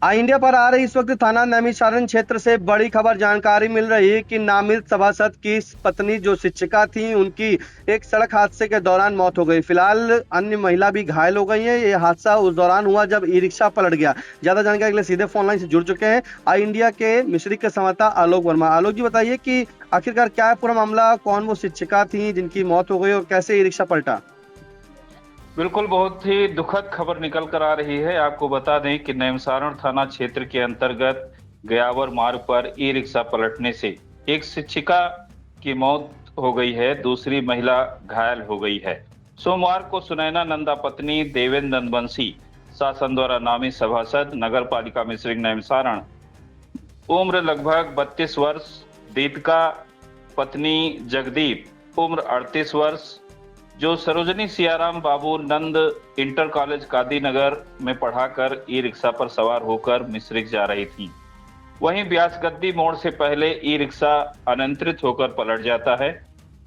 India पर आ रही इस वक्त थाना नैमिषारण्य क्षेत्र से बड़ी खबर जानकारी मिल रही है कि नामित सभासद की पत्नी जो शिक्षिका थी उनकी एक सड़क हादसे के दौरान मौत हो गई। फिलहाल अन्य महिला भी घायल हो गई है। ये हादसा उस दौरान हुआ जब ई रिक्शा पलट गया। ज्यादा जानकारी के लिए सीधे फोन लाइन से जुड़ चुके हैं आई इंडिया के मिश्रिक के संवाददाता आलोक वर्मा। आलोक जी, बताइए कि आखिरकार क्या है पूरा मामला, कौन वो शिक्षिका थी जिनकी मौत हो गई और कैसे ई रिक्शा पलटा। बिल्कुल, बहुत ही दुखद खबर निकल कर आ रही है। आपको बता दें कि नैमिषारण्य थाना क्षेत्र के अंतर्गत गयावर मार्ग पर ई रिक्शा पलटने से एक शिक्षिका की मौत हो गई है, दूसरी महिला घायल हो गई है। सोमवार को सुनैना नंदा पत्नी देवेंद्र नंदबंसी शासन द्वारा नामित सभासद नगर पालिका मिश्रिक नैमिषारण्य, उम्र लगभग 32 वर्ष, दीपिका पत्नी जगदीप उम्र 38 वर्ष, जो सरोजनी सियाराम बाबू नंद इंटर कॉलेज कादीनगर में पढ़ाकर ई रिक्शा पर सवार होकर मिश्रिक जा रही थी। वहीं ब्यासगद्दी मोड़ से पहले ई रिक्शा अनियंत्रित होकर पलट जाता है।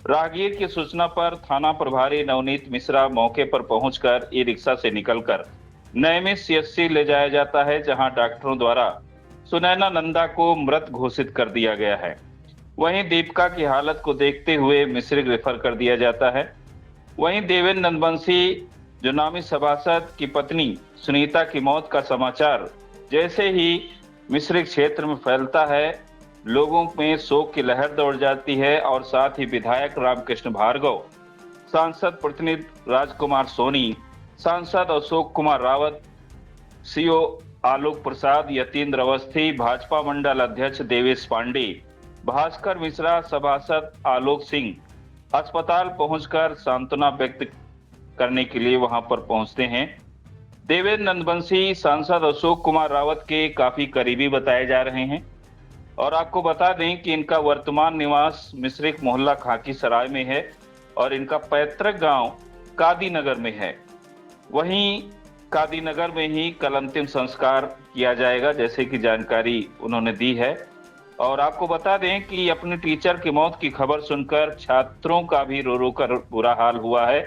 राहगीर की सूचना पर थाना प्रभारी नवनीत मिश्रा मौके पर पहुंचकर ई रिक्शा से निकलकर नैमिष सीएचसी ले जाया जाता है, जहां डॉक्टरों द्वारा सुनैना नंदा को मृत घोषित कर दिया गया है। वहीं दीपिका की हालत को देखते हुए मिश्रिक रेफर कर दिया जाता है। वहीं देवेंद्र नंदबंसी जो नामी सभासद की पत्नी सुनीता की मौत का समाचार जैसे ही मिश्रिक क्षेत्र में फैलता है, लोगों में शोक की लहर दौड़ जाती है और साथ ही विधायक रामकृष्ण भार्गव, सांसद प्रतिनिधि राजकुमार सोनी, सांसद अशोक कुमार रावत, सीओ आलोक प्रसाद, यतीन्द्र अवस्थी, भाजपा मंडल अध्यक्ष देवेश पांडे, भास्कर मिश्रा, सभासद आलोक सिंह अस्पताल पहुंचकर सांत्वना व्यक्त करने के लिए वहां पर पहुंचते हैं। देवेंद्र नंदबंसी सांसद अशोक कुमार रावत के काफी करीबी बताए जा रहे हैं और आपको बता दें कि इनका वर्तमान निवास मिश्रिक मोहल्ला खाकी सराय में है और इनका पैतृक गांव कादीनगर में है। वहीं कादीनगर में ही कल अंतिम संस्कार किया जाएगा, जैसे कि जानकारी उन्होंने दी है। और आपको बता दें कि अपने टीचर की मौत की खबर सुनकर छात्रों का भी रो रो कर बुरा हाल हुआ है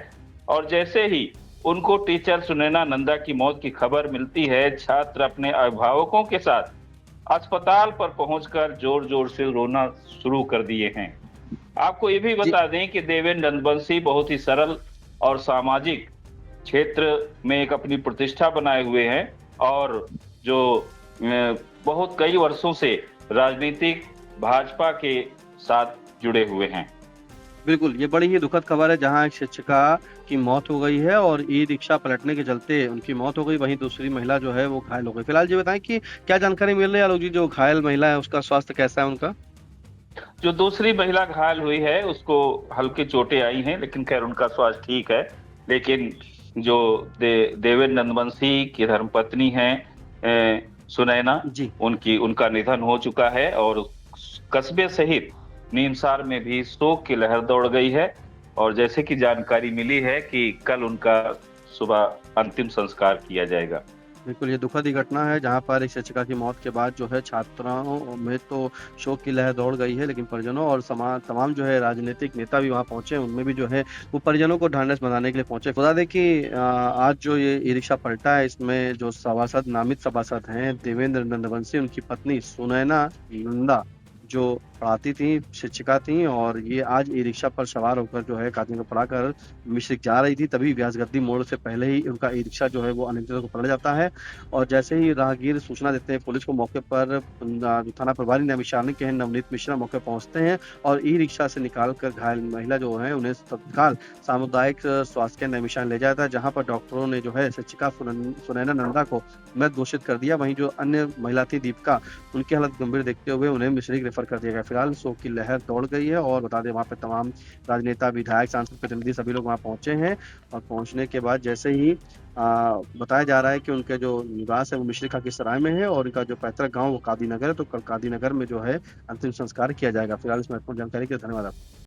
और जैसे ही उनको टीचर सुनैना नंदा की मौत की खबर मिलती है, छात्र अपने अभिभावकों के साथ अस्पताल पर पहुंचकर जोर जोर से रोना शुरू कर दिए हैं। आपको ये भी जी, बता दें कि देवेंद्र नंदबंसी बहुत ही सरल और सामाजिक क्षेत्र में एक अपनी प्रतिष्ठा बनाए हुए हैं और जो बहुत कई वर्षों से राजनीतिक भाजपा के साथ जुड़े हुए हैं। बिल्कुल, ये बड़ी ही दुखद खबर है जहाँ एक शिक्षिका की मौत हो गई है और ई रिक्शा पलटने के चलते उनकी मौत हो गई, वहीं दूसरी महिला जो है वो घायल हो गई। फिलहाल ये बताएं कि क्या जानकारी मिल रही है आलोक जी, जो घायल महिला है उसका स्वास्थ्य कैसा है उनका। जो दूसरी महिला घायल हुई है उसको हल्की चोटें आई हैं, लेकिन खैर उनका स्वास्थ्य ठीक है। लेकिन जो देवेंद्र नंदबंसी की धर्मपत्नी है सुनैना, जी, उनका निधन हो चुका है और कस्बे सहित नीमसार में भी शोक की लहर दौड़ गई है और जैसे कि जानकारी मिली है कि कल उनका सुबह अंतिम संस्कार किया जाएगा। बिल्कुल, ये दुखद ही घटना है जहाँ पर एक शिक्षिका की मौत के बाद जो है छात्राओं में तो शोक की लहर दौड़ गई है, लेकिन परिजनों और समाज तमाम जो है राजनीतिक नेता भी वहाँ पहुंचे, उनमें भी जो है वो परिजनों को ढांढस बंधाने के लिए पहुंचे। बता दें कि आज जो ये ई रिक्शा पलटा है इसमें जो सभासद नामित सभासद हैं देवेंद्र नंदबंसी, उनकी पत्नी सुनैना नंदा जो पढ़ाती थी, शिक्षिका थी और ये आज ई रिक्शा पर सवार होकर जो है कादिन को पढ़ाकर मिश्रिक जा रही थी, तभी व्यासगद्दी मोड़ से पहले ही उनका ई रिक्शा जो है वो अनियंत्रित होकर पलट जाता है। और जैसे ही राहगीर सूचना देते हैं पुलिस को, मौके पर थाना प्रभारी नैमिषारण्य के हैं नवनीत मिश्रा मौके पहुंचते हैं और ई रिक्शा से निकालकर घायल महिला जो है उन्हें तत्काल सामुदायिक स्वास्थ्य केंद्र नैमिषारण्य ले जाया था, जहां पर डॉक्टरों ने जो है शिक्षिका सुनैना नंदा को मृत घोषित कर दिया। वहीं जो अन्य महिला थी दीपिका, उनकी हालत गंभीर देखते हुए उन्हें मिश्रिक रेफर कर दिया गया। फिलहाल शोक की लहर दौड़ गई है और बता दें वहां पर तमाम राजनेता, विधायक, सांसद, प्रतिनिधि सभी लोग वहां पहुंचे हैं और पहुंचने के बाद जैसे ही बताया जा रहा है कि उनके जो निवास है वो मिश्रिक खाकी सराय में है और उनका जो पैतृक गांव वो कादीनगर है, तो कल कादीनगर में जो है अंतिम संस्कार किया जाएगा। फिलहाल इस महत्वपूर्ण जानकारी के लिए धन्यवाद आपका।